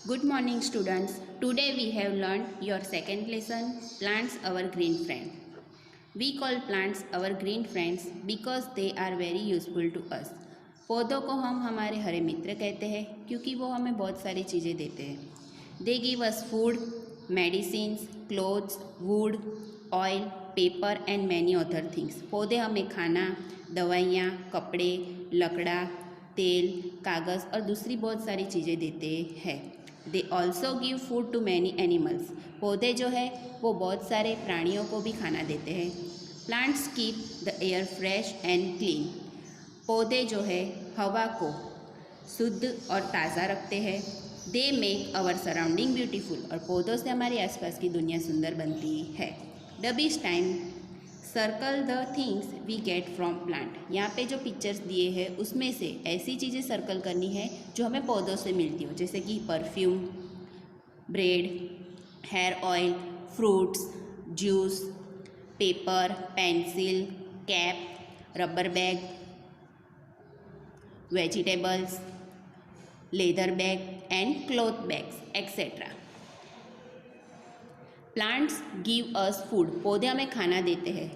Good morning, students. Today we have learned your second lesson, Plants Our Green Friend. We call plants our green friends because they are very useful to us. पौधों को हम हमारे हरे मित्र कहते हैं क्योंकि वो हमें बहुत सारी चीज़ें देते हैं. They give us food, medicines, clothes, wood, oil, paper and many other things. पौधे हमें खाना, दवाइयाँ, कपड़े, लकड़ा, तेल, कागज़ और दूसरी बहुत सारी चीज़ें देते हैं. They also give food to many animals. पौधे जो है वो बहुत सारे प्राणियों को भी खाना देते हैं. Plants keep the air fresh and clean. पौधे जो है हवा को शुद्ध और ताज़ा रखते हैं. They make our surrounding beautiful. और पौधों से हमारे आसपास की दुनिया सुंदर बनती है. डबिश time circle the things we get from plant. यहाँ पे जो पिक्चर्स दिए हैं उसमें से ऐसी चीज़ें सर्कल करनी है जो हमें पौधों से मिलती हो, जैसे कि perfume, bread, hair oil, fruits, juice, paper, pencil, cap, rubber bag, vegetables, leather bag and cloth bags etcetera. Plants give us food. पौधे हमें खाना देते हैं.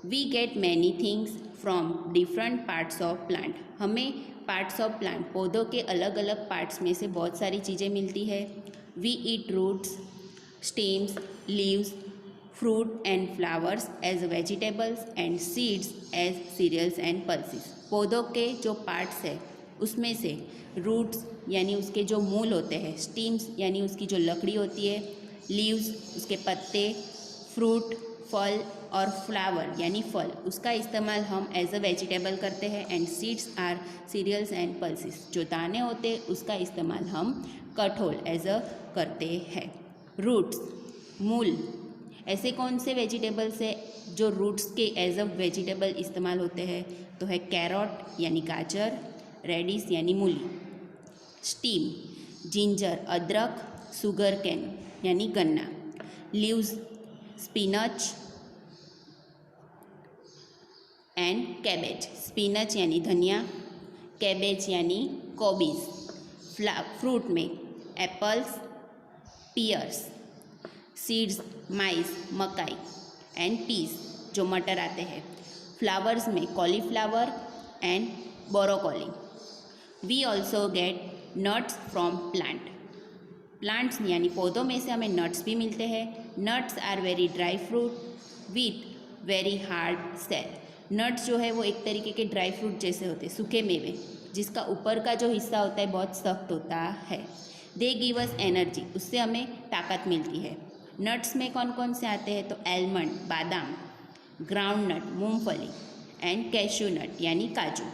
We get many things from different parts of plant. हमें parts of plant, पौधों के अलग अलग पार्ट्स में से बहुत सारी चीज़ें मिलती है. We eat roots, stems, leaves, fruit and flowers as vegetables and seeds as cereals and pulses. पौधों के जो पार्ट्स है उसमें से रूट्स यानी उसके जो मूल होते हैं, स्टीम्स यानी उसकी जो लकड़ी होती है, लीव्स उसके पत्ते, फ्रूट फल और फ्लावर यानी फल, उसका इस्तेमाल हम एज अ वेजिटेबल करते हैं. And seeds are cereals and pulses. जो दाने होते हैं उसका इस्तेमाल हम कठोल एज अ करते हैं. रूट्स मूल. ऐसे कौन से वेजिटेबल्स है जो रूट्स के एज अ वेजिटेबल इस्तेमाल होते हैं? तो है कैरोट यानी गाजर, रेडिश यानी मूली. स्टीम जिंजर अदरक, शुगर कैन यानी गन्ना. Leaves spinach and cabbage. Spinach यानी धनिया, कैबेज यानी कोबीज. फ्रूट में एप्पल्स, पियर्स. सीड्स माइस, मकाई एंड पीस जो मटर आते हैं. फ्लावर्स में cauliflower and broccoli. We also get nuts from plant. Plants यानी पौधों में से हमें नट्स भी मिलते हैं. Nuts are very dry fruit with very hard shell. Nuts जो है वो एक तरीके के ड्राई फ्रूट जैसे होते हैं, सूखे मेवे जिसका ऊपर का जो हिस्सा होता है बहुत सख्त होता है. They give us energy. उससे हमें ताकत मिलती है. नट्स में कौन कौन से आते हैं? तो एलमंड बादाम, ग्राउंड नट मूँगफली एंड कैश्यू नट यानी काजू.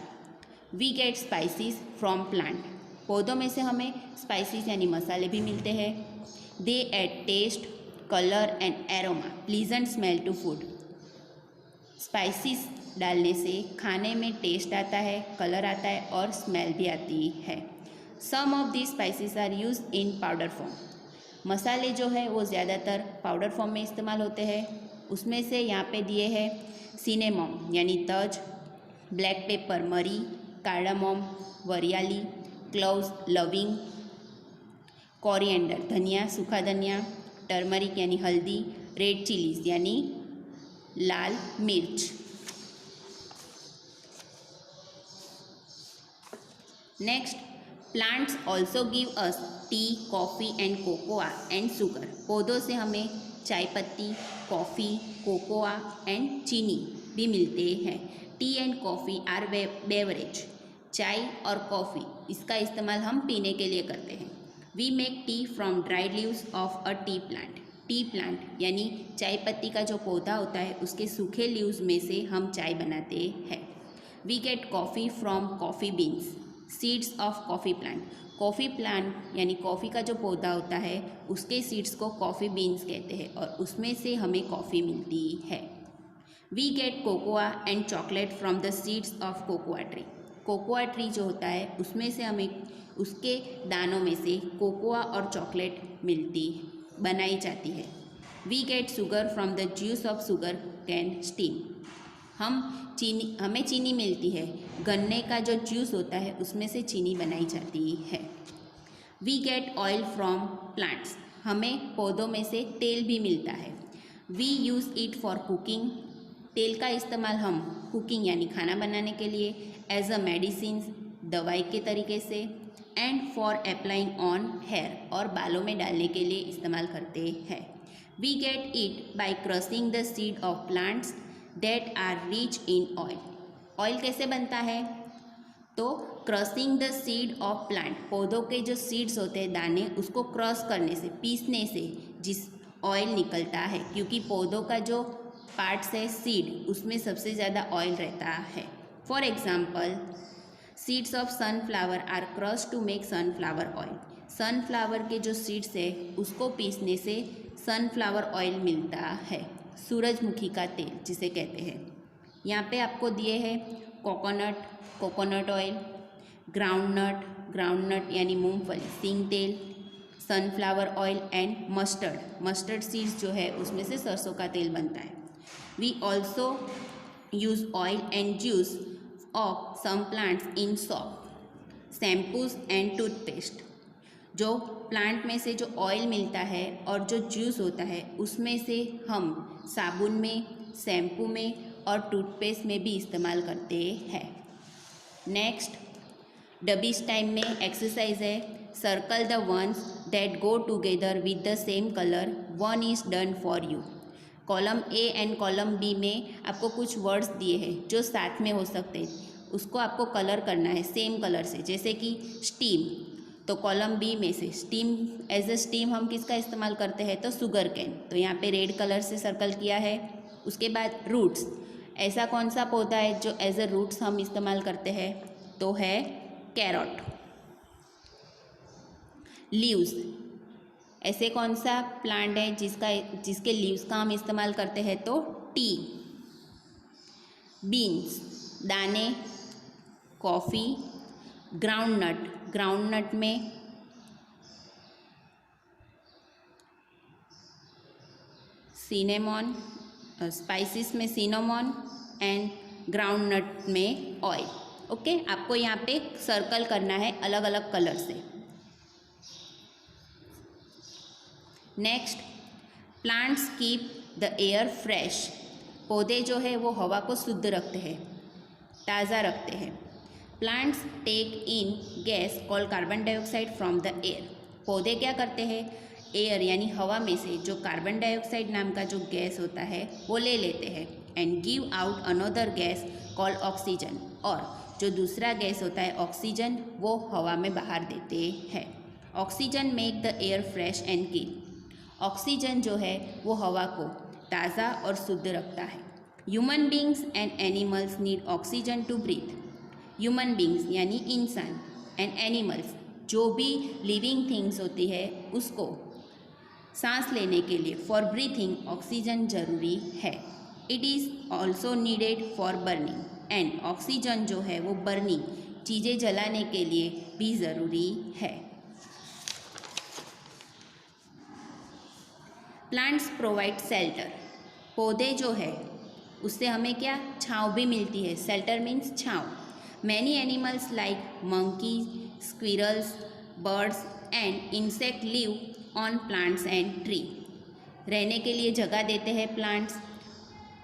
We get spices from plant. पौधों में से हमें स्पाइसेस यानी मसाले भी मिलते हैं. They add taste, colour and aroma, pleasant smell to food. Spices डालने से खाने में टेस्ट आता है, कलर आता है और स्मेल भी आती है. Some of the spices are use in powder form. मसाले जो है वो ज़्यादातर पाउडर फॉर्म में इस्तेमाल होते हैं. उसमें से यहाँ पे दिए हैं सिनेमोम यानी तज, ब्लैक पेपर मरी, कार्डामोम वरियाली, क्लोव्स लविंग, कोरिएंडर धनिया सूखा धनिया, टर्मरिक यानी हल्दी, रेड चिलीज यानी लाल मिर्च. Next, plants also give us T, coffee and cocoa and sugar. पौधों से हमें चाय पत्ती, कॉफ़ी, कोकोआ एंड चीनी भी मिलते हैं. Tea and coffee are beverage. चाय और कॉफ़ी इसका इस्तेमाल हम पीने के लिए करते हैं. We make tea from dried leaves of a tea plant. Tea plant यानी चाय पत्ती का जो पौधा होता है उसके सूखे लीव्स में से हम चाय बनाते हैं. We get coffee from coffee beans, seeds of coffee plant. Coffee plant यानी कॉफ़ी का जो पौधा होता है उसके सीड्स को कॉफ़ी बीन्स कहते हैं और उसमें से हमें कॉफ़ी मिलती है. We get cocoa and chocolate from the seeds of cocoa tree. Cocoa tree जो होता है उसमें से हमें उसके दानों में से कोकोआ और चॉकलेट बनाई जाती है. We get sugar from the juice of sugar cane stem. हमें चीनी मिलती है. गन्ने का जो जूस होता है उसमें से चीनी बनाई जाती है. We get oil from plants, हमें पौधों में से तेल भी मिलता है। We use it for cooking, तेल का इस्तेमाल हम कुकिंग यानी खाना बनाने के लिए, एज अ मेडिसिन दवाई के तरीके से, and for applying on hair और बालों में डालने के लिए इस्तेमाल करते हैं। We get it by crushing the seed of plants that are rich in oil, oil कैसे बनता है? तो crushing the seed of plant, पौधों के जो सीड्स होते हैं दाने, उसको क्रश करने से, पीसने से जिस ऑयल निकलता है, क्योंकि पौधों का जो पार्ट्स है सीड, उसमें सबसे ज़्यादा ऑयल रहता है। For example seeds of sunflower are crush to make sunflower oil, sunflower के जो सीड्स है उसको पीसने से सनफ्लावर ऑयल मिलता है, सूरजमुखी का तेल जिसे कहते हैं। यहाँ पे आपको दिए हैं coconut, coconut oil, groundnut, groundnut यानी मूंगफली, सींग तेल, sunflower oil and mustard, mustard seeds जो है उसमें से सरसों का तेल बनता है। We also use oil and juice of some plants in soap, shampoos and toothpaste, जो प्लांट में से जो ऑयल मिलता है और जो जूस होता है उसमें से हम साबुन में, शैम्पू में और टूथपेस्ट में भी इस्तेमाल करते हैं। नेक्स्ट डबीज टाइम में एक्सरसाइज है, circle the ones that go together with the same colour, one is done for you. Column A and column B में आपको कुछ वर्ड्स दिए हैं जो साथ में हो सकते हैं, उसको आपको कलर करना है सेम कलर से, जैसे कि स्टीम, तो कॉलम बी में से स्टीम, एज ए स्टीम हम किसका इस्तेमाल करते हैं? तो शुगर कैन, तो यहाँ पे रेड कलर से सर्कल किया है। उसके बाद रूट्स, ऐसा कौन सा पौधा है जो एज ए रूट्स हम इस्तेमाल करते हैं? तो है कैरट। लीव्स, ऐसे कौन सा प्लांट है जिसके लीव्स का हम इस्तेमाल करते हैं? तो टी। बीन्स, दाने, कॉफ़ी, ग्राउंडनट, ग्राउंडनट में सिनेमॉन, स्पाइसेस में सिनेमॉन एंड ग्राउंडनट में ऑयल। ओके, आपको यहाँ पे सर्कल करना है अलग अलग कलर से। Next, plants keep the air fresh, पौधे जो है वो हवा को शुद्ध रखते हैं, ताज़ा रखते हैं। Plants take in gas called carbon dioxide from the air, पौधे क्या करते हैं? एयर यानी हवा में से जो कार्बन डाइऑक्साइड नाम का जो गैस होता है वो ले लेते हैं, and give out another gas called oxygen, और जो दूसरा गैस होता है ऑक्सीजन, वो हवा में बाहर देते हैं। Oxygen make the air fresh and clean, oxygen जो है वो हवा को ताज़ा और शुद्ध रखता है। Human beings and animals need oxygen to breathe, human beings यानी इंसान एंड एनिमल्स, जो भी लिविंग थिंग्स होती है उसको सांस लेने के लिए फॉर ब्रीथिंग ऑक्सीजन ज़रूरी है। It is also needed for burning, and oxygen जो है वो बर्निंग, चीज़ें जलाने के लिए भी ज़रूरी है। प्लांट्स प्रोवाइड शेल्टर, पौधे जो है उससे हमें क्या? छाँव भी मिलती है, शेल्टर मीन्स छाँव। Many animals like monkeys, squirrels, birds and insect live on plants and tree, रहने के लिए जगह देते हैं प्लांट्स।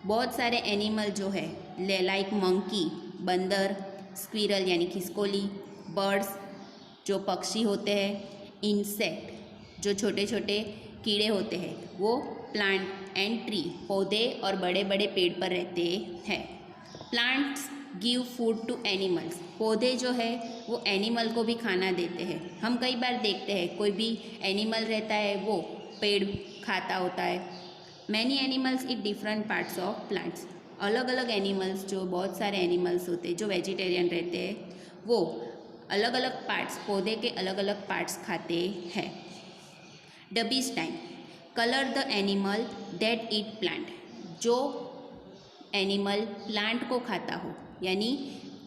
बहुत सारे एनिमल जो है लाइक मंकी, बंदर, स्क्विरल यानी खिसकोली, बर्ड्स जो पक्षी होते हैं, इंसेक्ट जो छोटे छोटे कीड़े होते हैं, वो प्लांट एंड ट्री, पौधे और बड़े बड़े पेड़ पर रहते हैं। Plants give food to animals, पौधे जो है वो एनिमल को भी खाना देते हैं। हम कई बार देखते हैं कोई भी एनिमल रहता है वो पेड़ खाता होता है। Many animals eat different parts of plants, अलग अलग एनिमल्स, जो बहुत सारे एनिमल्स होते हैं जो वेजिटेरियन रहते हैं, वो अलग अलग पार्ट्स, पौधे के अलग अलग पार्ट्स खाते हैं। डबीज time, colour the animal that eat plant, जो एनिमल प्लांट को खाता हो यानी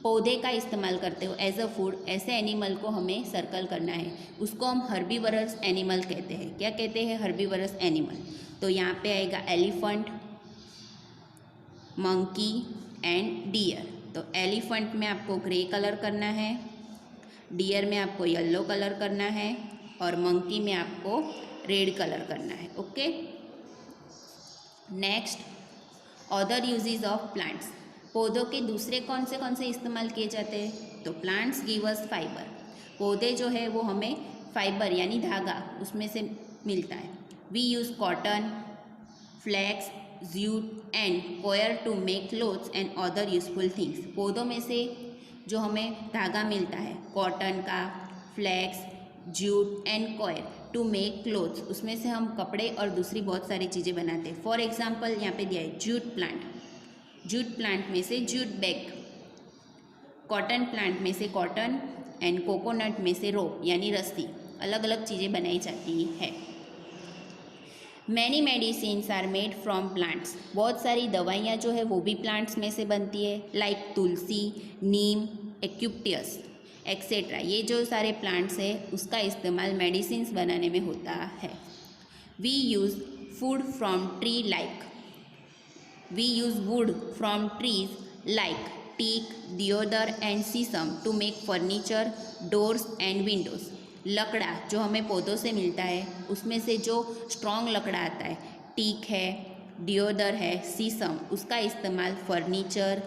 पौधे का इस्तेमाल करते हो एज अ फूड, ऐसे एनिमल को हमें सर्कल करना है। उसको हम हर्बीवरस एनिमल कहते हैं। क्या कहते हैं? Herbivores animal. तो यहाँ पे आएगा एलिफेंट, मंकी एंड डियर। तो एलिफेंट में आपको ग्रे कलर करना है, डियर में आपको येलो कलर करना है, और मंकी में आपको रेड कलर करना है। Okay, next, other uses of plants. पौधों के दूसरे कौन से इस्तेमाल किए जाते हैं? तो प्लांट्स गिव अस फाइबर। पौधे जो है वो हमें फाइबर यानी धागा उसमें से मिलता है। We use cotton, flax, jute and coir to make clothes and other useful things. पौधों में से जो हमें धागा मिलता है कॉटन का, flax, jute and coir to make clothes, उसमें से हम कपड़े और दूसरी बहुत सारी चीज़ें बनाते हैं। फॉर एग्जाम्पल यहाँ पे दिया है जूट प्लांट, जूट प्लांट में से जूट बैग, कॉटन प्लांट में से कॉटन एंड कोकोनट में से रोप यानी रस्सी, अलग अलग चीज़ें बनाई जाती है। Many medicines are made from plants. बहुत सारी दवाइयाँ जो है वो भी प्लांट्स में से बनती है, लाइक तुलसी, नीम, एक्यूप्टियस एक्सेट्रा। ये जो सारे प्लांट्स है उसका इस्तेमाल मेडिसिन्स बनाने में होता है। We use food from tree like, we use wood from trees like teak, deodar and sheesham to make furniture, doors and windows. लकड़ा जो हमें पौधों से मिलता है उसमें से जो स्ट्रॉन्ग लकड़ा आता है, टीक है, डियोदर है, सीसम, उसका इस्तेमाल फर्नीचर,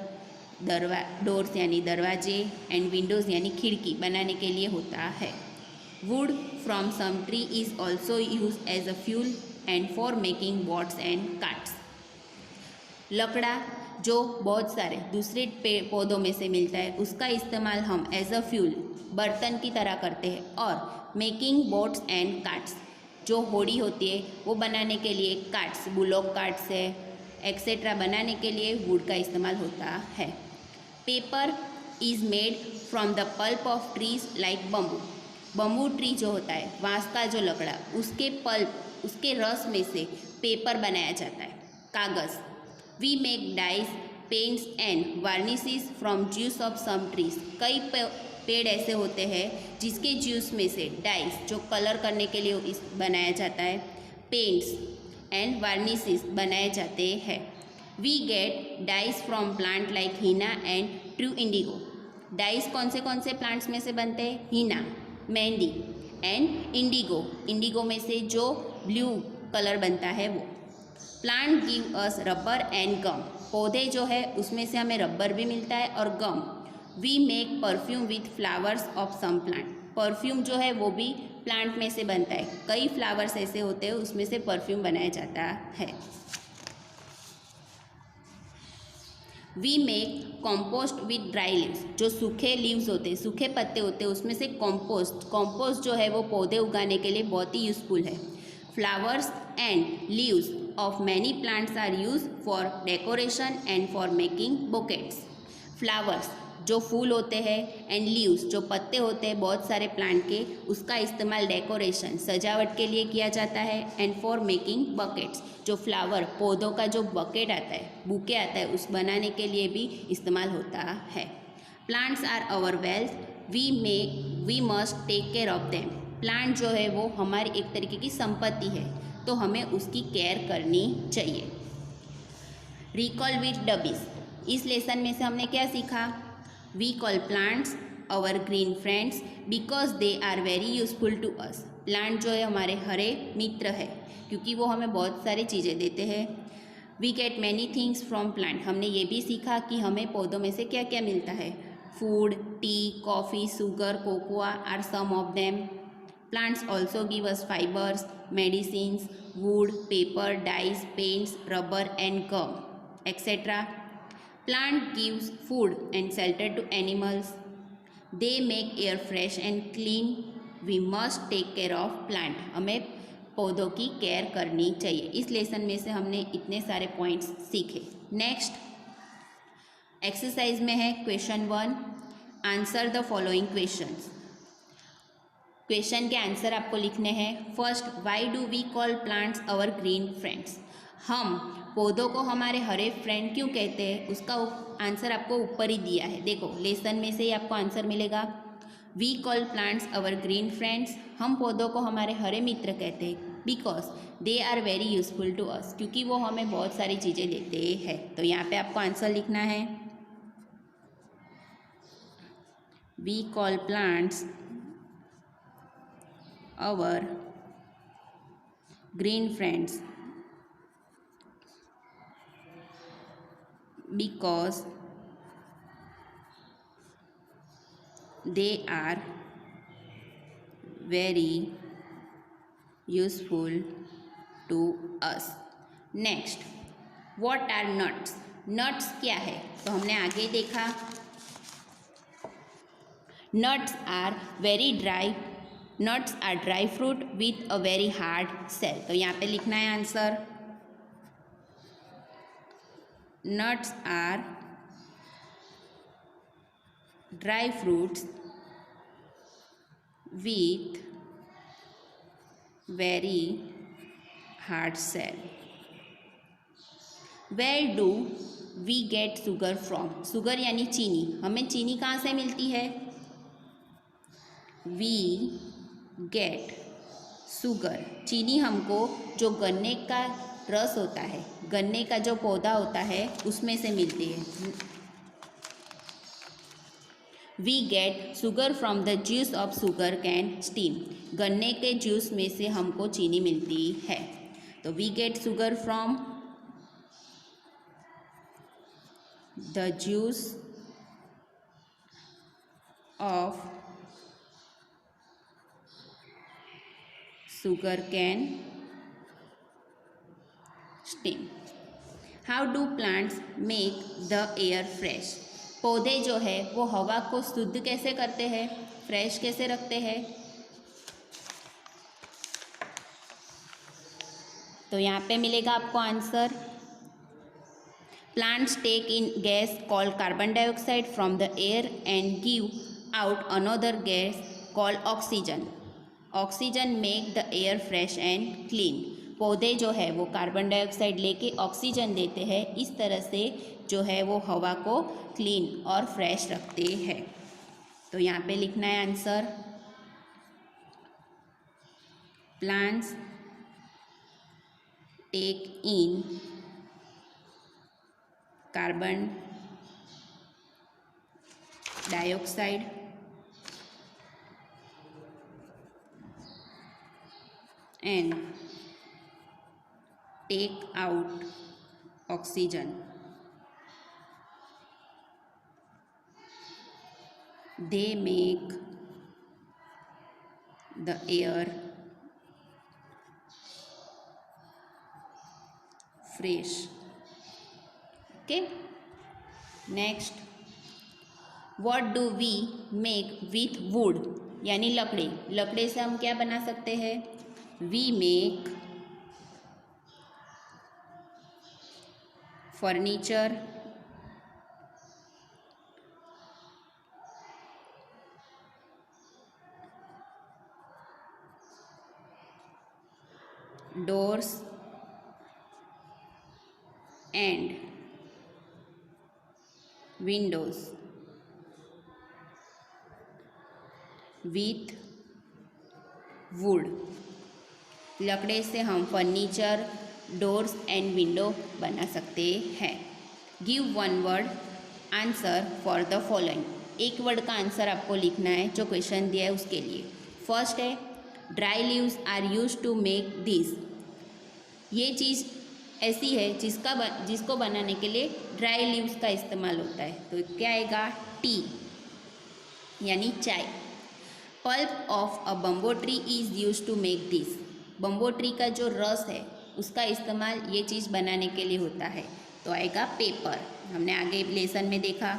डोर्स यानी दरवाजे एंड विंडोज़ यानी खिड़की बनाने के लिए होता है। Wood from some tree is also use as a fuel and for making boats and carts. लकड़ा जो बहुत सारे दूसरे पौधों में से मिलता है उसका इस्तेमाल हम एज अ फ्यूल बर्तन की तरह करते हैं, और मेकिंग बोट्स एंड कार्ट्स जो होड़ी होती है वो बनाने के लिए कार्ट्स, बुलॉक कार्ट्स है एक्सेट्रा बनाने के लिए वुड का इस्तेमाल होता है। Paper is made from the pulp of trees like bamboo. Bamboo tree जो होता है, बांस का जो लकड़ा, उसके पल्प, उसके रस में से पेपर बनाया जाता है, कागज़। We make dyes, paints and varnishes from juice of some trees. कई पेड़ ऐसे होते हैं जिसके जूस में से डाइज जो कलर करने के लिए बनाया जाता है, पेंट्स एंड वार्निशेस बनाए जाते हैं। We get dyes from plant like henna and true indigo. Dyes कौन से प्लांट्स में से बनते हैं? Henna, mehndi and indigo. Indigo में से जो ब्लू कलर बनता है वो। Plant give us rubber and gum. पौधे जो है उसमें से हमें रबर भी मिलता है और gum. We make perfume with flowers of some plant. Perfume जो है वो भी प्लांट में से बनता है, कई फ्लावर्स ऐसे होते हैं उसमें से परफ्यूम बनाया जाता है। We make compost with dry leaves. जो सूखे लीव्स होते हैं, सूखे पत्ते होते हैं, उसमें से कॉम्पोस्ट जो है वो पौधे उगाने के लिए बहुत ही यूजफुल है। Flowers and leaves of many plants are used for decoration and for making bouquets. Flowers जो फूल होते हैं एंड लीव्स जो पत्ते होते हैं बहुत सारे प्लांट के, उसका इस्तेमाल डेकोरेशन, सजावट के लिए किया जाता है, एंड फॉर मेकिंग बकेट्स जो फ्लावर पौधों का जो बकेट आता है, बुके आता है, उस बनाने के लिए भी इस्तेमाल होता है। Plants are our wealth, we must take care of them. Plant जो है वो हमारी एक तरीके की संपत्ति है तो हमें उसकी केयर करनी चाहिए। रिकॉल विथ डबीज। इस लेसन में से हमने क्या सीखा? We call plants our green friends because they are very useful to us. Plant जो है हमारे हरे मित्र है क्योंकि वो हमें बहुत सारी चीज़ें देते हैं। We get many things from plant. हमने ये भी सीखा कि हमें पौधों में से क्या क्या मिलता है। Food, tea, coffee, sugar, cocoa are some of them. Plants also give us fibers, medicines, wood, paper, dyes, paints, rubber and gum, etc. Plant gives food and shelter to animals. They make air fresh and clean. We must take care of plant. हमें पौधों की care करनी चाहिए। इस lesson में से हमने इतने सारे पॉइंट्स सीखे। नेक्स्ट एक्सरसाइज में है question 1, answer the following questions. Question के आंसर आपको लिखने हैं। First, why do we call plants our green friends. हम पौधों को हमारे हरे फ्रेंड क्यों कहते हैं, उसका आंसर आपको ऊपर ही दिया है। देखो लेसन में से ही आपको आंसर मिलेगा। We call plants our green friends, हम पौधों को हमारे हरे मित्र कहते हैं because they are very useful to us, क्योंकि वो हमें बहुत सारी चीज़ें देते हैं। तो यहाँ पे आपको आंसर लिखना है, we call plants our green friends because they are very useful to us. Next, what are nuts? Nuts क्या है? तो हमने आगे देखा, nuts are very dry, nuts are dry fruit with a very hard shell. तो यहाँ पे लिखना है answer, nuts are dry fruits with very hard shell. Where do we get sugar from? Sugar यानी चीनी. हमें चीनी कहाँ से मिलती है? We get sugar. चीनी हमको जो गन्ने का रस होता है, गन्ने का जो पौधा होता है उसमें से मिलती है. We get sugar from the juice of sugarcane stem. गन्ने के जूस में से हमको चीनी मिलती है. तो we get sugar from the juice of sugarcane stem. How do plants make the air fresh? पौधे जो है वो हवा को शुद्ध कैसे करते हैं, फ्रेश कैसे रखते हैं? तो यहाँ पे मिलेगा आपको answer, plants take in gas called carbon dioxide from the air and give out another gas called oxygen. Oxygen make the air fresh and clean. पौधे जो है वो कार्बन डाइऑक्साइड लेके ऑक्सीजन देते हैं. इस तरह से जो है वो हवा को क्लीन और फ्रेश रखते हैं. तो यहाँ पे लिखना है answer, plants take in carbon dioxide and take out oxygen. They make the air fresh. Okay. Next, what do we make with wood? यानी लकड़ी. लकड़ी से हम क्या बना सकते हैं? We make furniture, doors and windows with wood. लकड़े से हम फर्नीचर, डोर्स एंड विंडो बना सकते हैं. Give one word answer for the following. एक वर्ड का आंसर आपको लिखना है जो क्वेश्चन दिया है उसके लिए. फर्स्ट है, dry leaves are use to make this. ये चीज़ ऐसी है जिसको बनाने के लिए ड्राई लीव्स का इस्तेमाल होता है. तो क्या आएगा? टी यानी चाय. Pulp of a bamboo tree is use to make this. Bamboo tree का जो रस है उसका इस्तेमाल ये चीज़ बनाने के लिए होता है. तो आएगा पेपर. हमने आगे लेसन में देखा,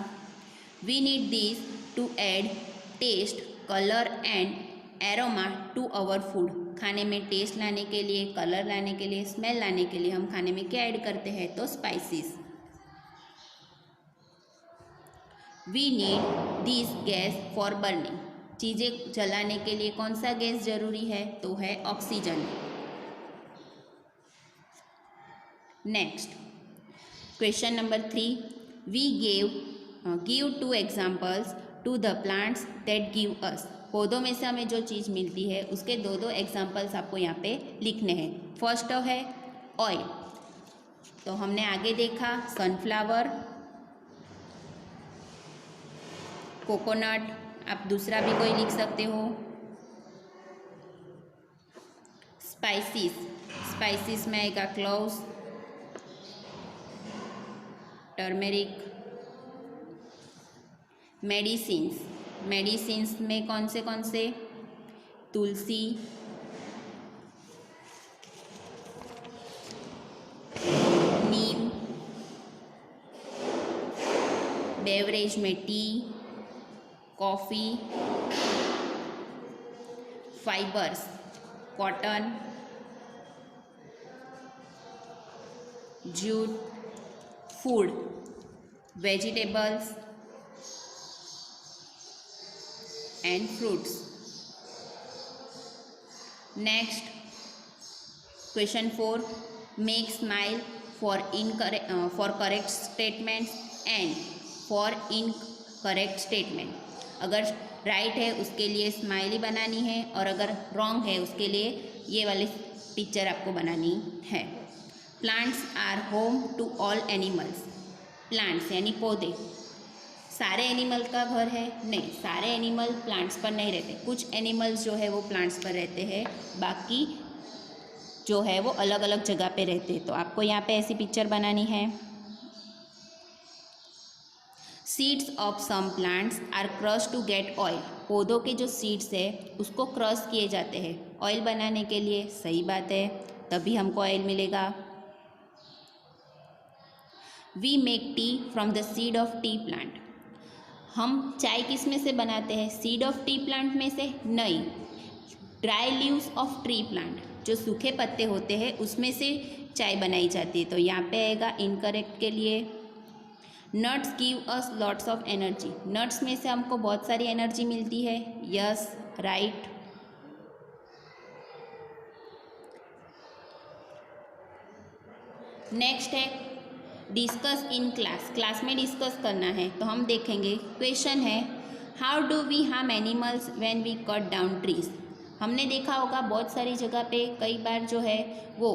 we need this to add taste, colour and aroma to our food. खाने में टेस्ट लाने के लिए, कलर लाने के लिए, स्मेल लाने के लिए हम खाने में क्या ऐड करते हैं? तो spices. We need this gas for burning. चीज़ें जलाने के लिए कौन सा गैस जरूरी है? तो है oxygen. Next, question number 3, we give 2 examples to the plants that give us. पौधों में से हमें जो चीज़ मिलती है उसके 2 एग्जाम्पल्स आपको यहाँ पे लिखने हैं. फर्स्ट है ऑयल. तो हमने आगे देखा सनफ्लावर, कोकोनट, आप दूसरा भी कोई लिख सकते हो. स्पाइसिस में आएगा क्लोव्स, टर्मेरिक। मेडिसिन्स में कौन से तुलसी, नीम। बेवरेज में T, coffee. Fibres, cotton, jute. Food, vegetables and fruits. Next question 4, make smile for correct statements and for incorrect statement. अगर राइट है उसके लिए स्माइली बनानी है और अगर रॉन्ग है उसके लिए ये वाली पिक्चर आपको बनानी है। Plants are home to all animals. Plants यानी पौधे सारे एनिमल का घर है? नहीं, सारे एनिमल प्लांट्स पर नहीं रहते। कुछ एनिमल्स जो है वो प्लांट्स पर रहते हैं, बाकी जो है वो अलग अलग जगह पे रहते हैं। तो आपको यहाँ पे ऐसी पिक्चर बनानी है। Seeds of some plants are crush to get oil. पौधों के जो सीड्स है उसको क्रश किए जाते हैं ऑयल बनाने के लिए। सही बात है, तभी हमको ऑयल मिलेगा। We make tea from the seed of tea plant. हम चाय किस में से बनाते हैं? सीड ऑफ टी प्लांट में से? नहीं, dry leaves of tree plant, जो सूखे पत्ते होते हैं उसमें से चाय बनाई जाती है। तो यहाँ पे आएगा इनकरेक्ट के लिए। Nuts give us lots of energy. Nuts में से हमको बहुत सारी एनर्जी मिलती है। Yes, right. नेक्स्ट है डिस्कस इन क्लास। क्लास में डिस्कस करना है तो हम देखेंगे। क्वेश्चन है, how do we harm animals when we cut down trees. हमने देखा होगा बहुत सारी जगह पे कई बार जो है वो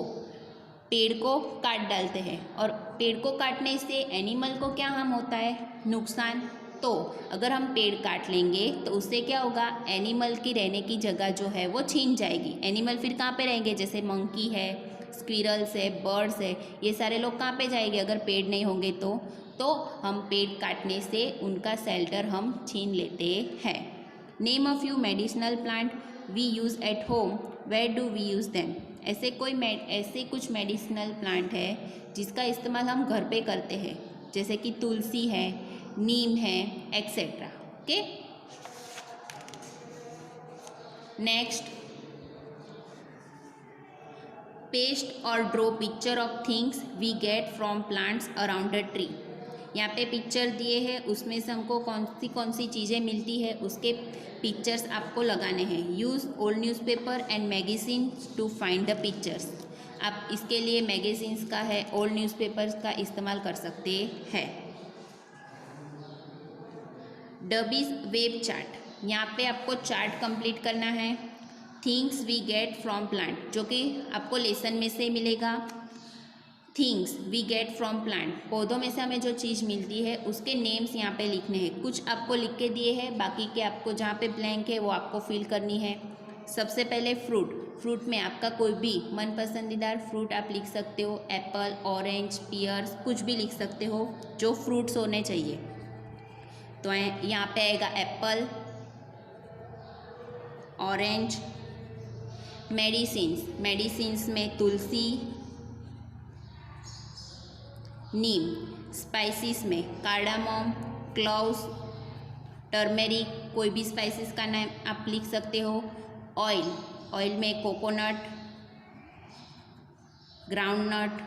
पेड़ को काट डालते हैं, और पेड़ को काटने से एनिमल को क्या हार्म होता है? नुकसान। तो अगर हम पेड़ काट लेंगे तो उससे क्या होगा? एनिमल की रहने की जगह जो है वो छीन जाएगी। एनिमल फिर कहाँ पे रहेंगे? जैसे मंकी है, स्क्विरल्स है, बर्ड्स है, ये सारे लोग कहाँ पे जाएंगे अगर पेड़ नहीं होंगे तो हम पेड़ काटने से उनका शेल्टर हम छीन लेते हैं। Name a few medicinal plant we use at home, where do we use them. ऐसे कुछ मेडिसिनल प्लांट है जिसका इस्तेमाल हम घर पे करते हैं, जैसे कि तुलसी है, नीम है, एक्सेट्रा। ओके, नेक्स्ट, पेस्ट और draw picture of things we get from plants around the tree. यहाँ पे पिक्चर दिए हैं, उसमें से हमको कौन सी चीज़ें मिलती है उसके पिक्चर्स आपको लगाने हैं। Use old newspaper and magazine to find the pictures. आप इसके लिए मैगजीन्स का है, ओल्ड न्यूज़पेपर्स का इस्तेमाल कर सकते हैं। डबीज वेब चार्ट, यहाँ पे आपको चार्ट कंप्लीट करना है। Things we get from plant, जो कि आपको लेसन में से मिलेगा। Things we get from plant, पौधों में से हमें जो चीज़ मिलती है उसके नेम्स यहाँ पे लिखने हैं। कुछ आपको लिख के दिए हैं, बाकी के आपको जहाँ पे ब्लैंक है वो आपको फिल करनी है। सबसे पहले फ्रूट में आपका कोई भी मन पसंदीदार फ्रूट आप लिख सकते हो। एप्पल, ऑरेंज, पियर्स, कुछ भी लिख सकते हो जो फ्रूट्स होने चाहिए। तो यहाँ पे आएगा एप्पल, ऑरेंज। मेडिसिन्स में तुलसी, नीम। स्पाइसिस में कार्डामम, क्लोव्स, टर्मेरिक, कोई भी स्पाइसिस का नाम आप लिख सकते हो। ऑयल में कोकोनट, ग्राउंडनट।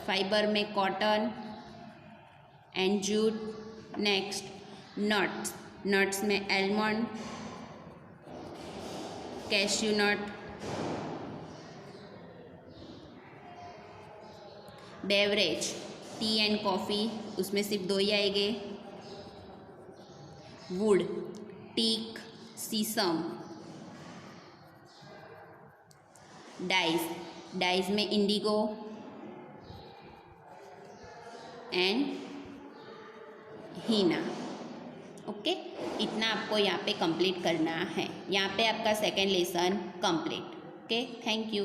फाइबर में cotton and jute. Next, nuts में almond, cashew nut. Beverage, tea and coffee, उसमें सिर्फ दो ही आएंगे। Wood, teak, sheesham. डाइज में इंडिगो एंड हीना। ओके, इतना आपको यहाँ पे कंप्लीट करना है। यहाँ पे आपका second lesson complete. Okay, thank you.